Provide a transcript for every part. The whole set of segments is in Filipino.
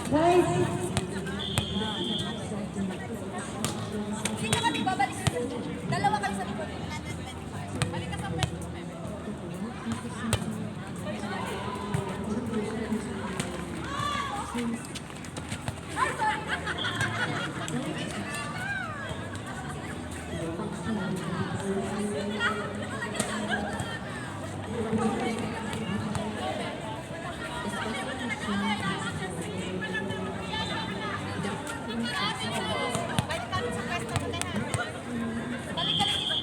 Guys, Sino ka di babalik sa likod? Dalawa kayo sa likod. Balik ka sa pwesto mo, Bebe. Ay, sorry. Balik ka sa pwesto mo, Bebe. Balik ka dito.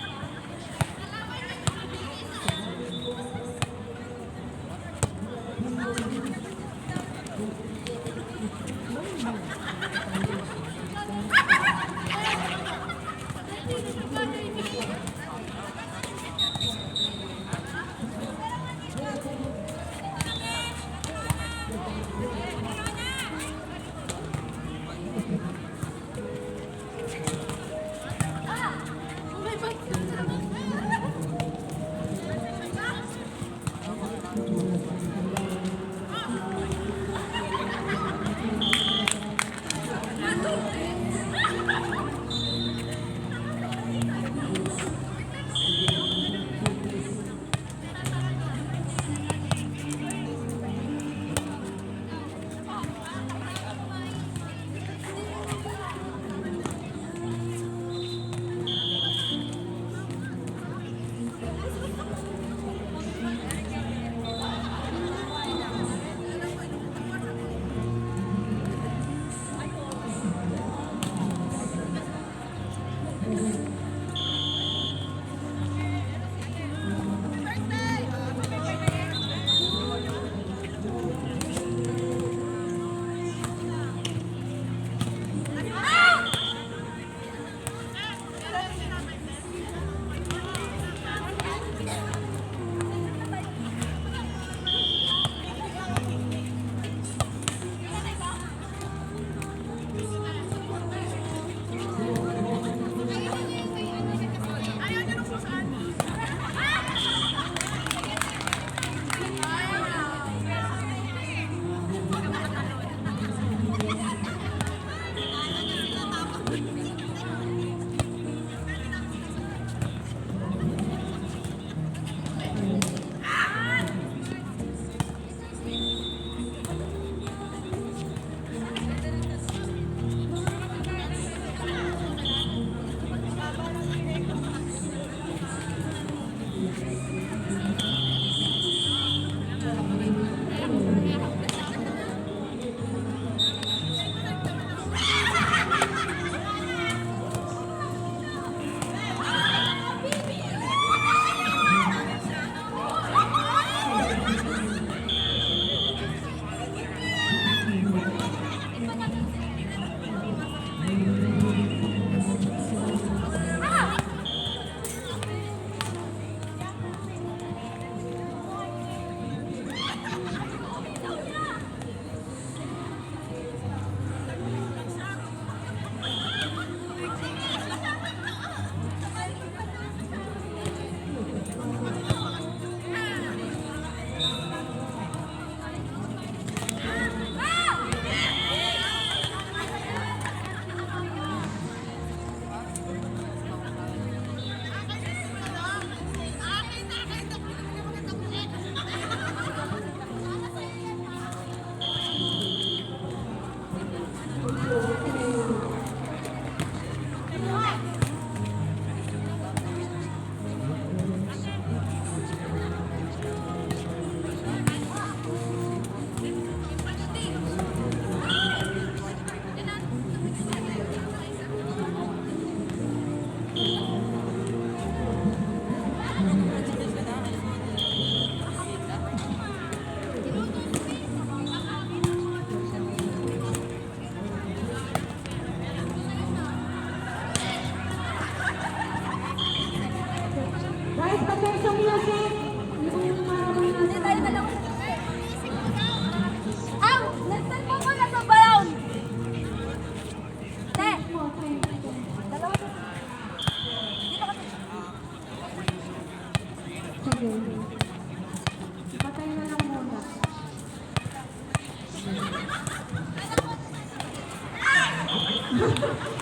Patay na lang muna.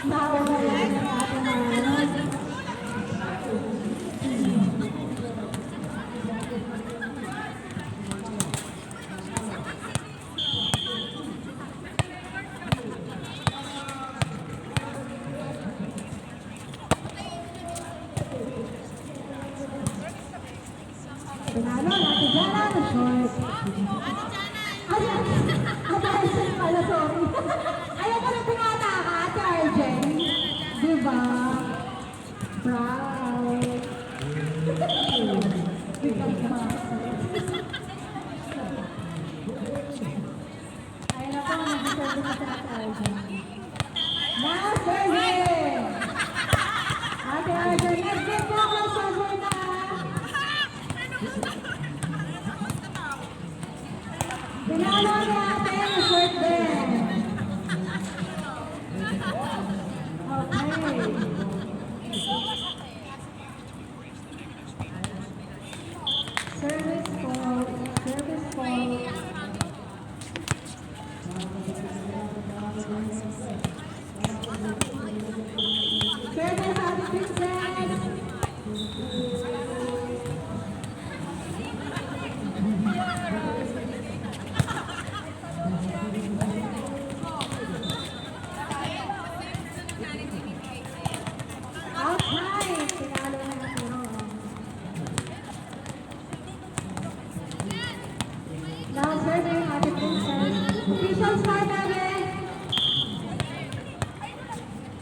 Mawawala ng ating mga Pinalo natin Jana na short. Ay, Arjen pala, sorry. Ayaw ko na tumata ka, Ate Arjen. Diba? Proud. Ay, naku, nag-deserve ko sa Ate Arjen. Now, serving! Ate Arjen, let's get po ako sa server na. Pinalo natin ang short din. Okay. Service call. Service call. Service Ate Princess. Outside. Pinalo na natin. Now serving Ate Princess. Official start natin.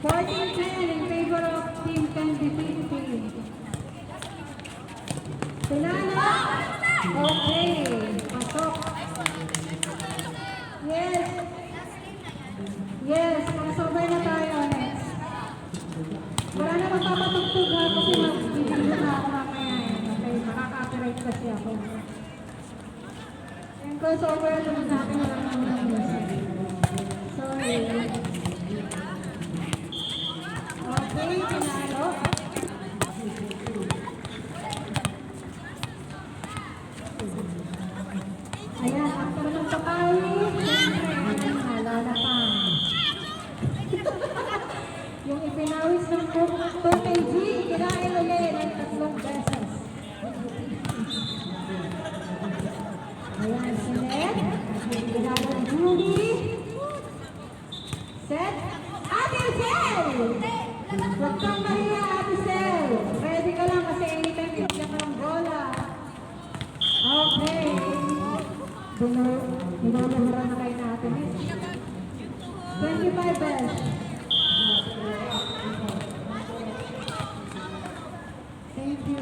14-10 in favor of Team Candy Philippines. Pinalo. Okay. Pasok. Yes. Yes. Pasok na tayo next. Wala na magpapatugtog ha kasi magbibigyan na ako mamaya eh. Okay, makaka-copyright kasi ako. Yung crossover naman sa akin wala naman ng music. Sorry. Okay, pinalo. Ayan, after ng papawin, siyempre, nalala pa. Yung ipinawis ng 2 kg, kinain ulit ng 3 beses. Ayan, sinet. Ginagawa ng Julie. Set. Ate Sel! Huwag kang mahiya, Ate Sel. Ready ka lang kasi anytime bigyan ka ng bola. Okay. Binulura na kayo natin. 25 best. Thank you.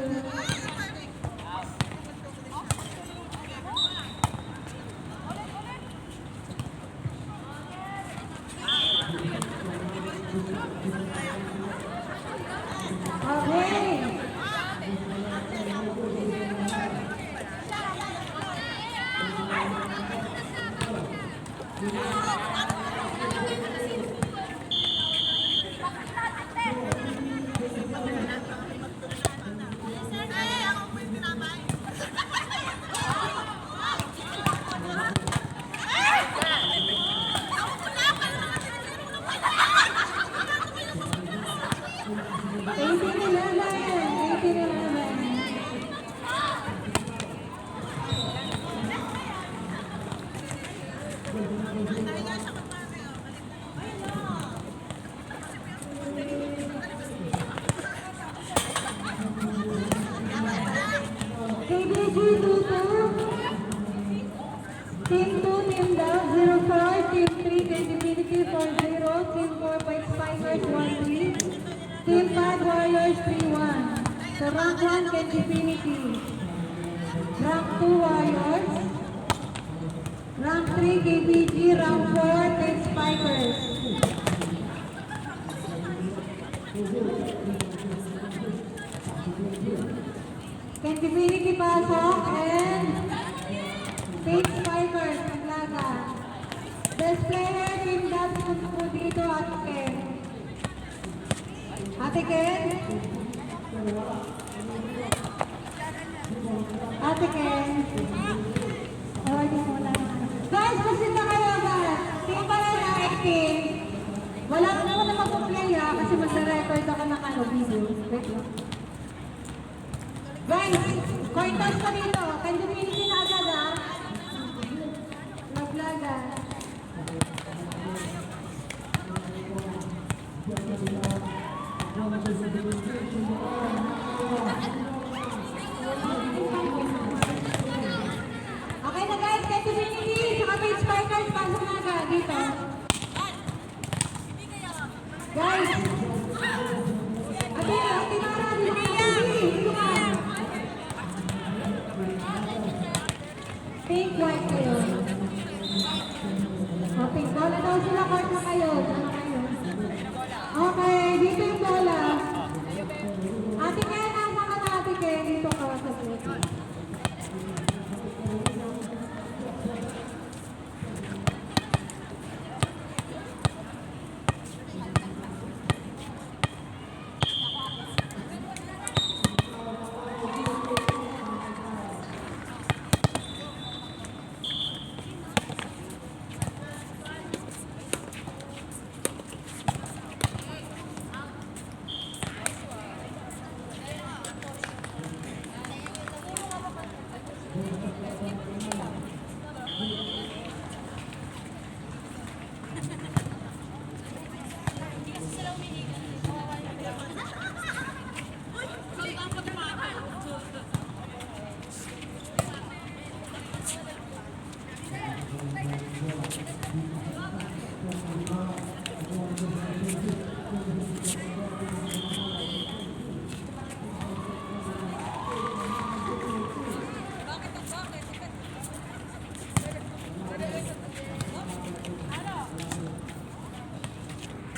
Okay. KBG 2-2. Team 2, Team Down 0-4. Team 3, Credibility 4-0. Team 4, White Spikers 1-3. Team 5, Warriors 3-1. So rank 1, Credibility. Rank 2, Warriors. Rank 3, KBG. Rank 4, White Spikers. Credibility pasok and Fate Spikers naglaga. Best player, Team Dubs po dito, Ate Ken. Ate Ken? Ate Ken? Oh, di mo lang. Guys, proceed na kayo agad. Team pala na 18. Wala na naman na mag-player. kasi magre-record ako ng ano, video. Wait lang. Guys, coin toss ko dito. Can Divinity na agad ah. Nag-vlog ah. Okay na guys, Can Divinity, saka page sparkers, pasok na agad dito. Guys! Ate Mara, dito ka. Pink, white kayo. O, pink. Bola daw sila, court na kayo. Ano kayo? Okay, dito yung bola. Ate Ken, nasa ka na Ate Ken. Dito ka sa plate.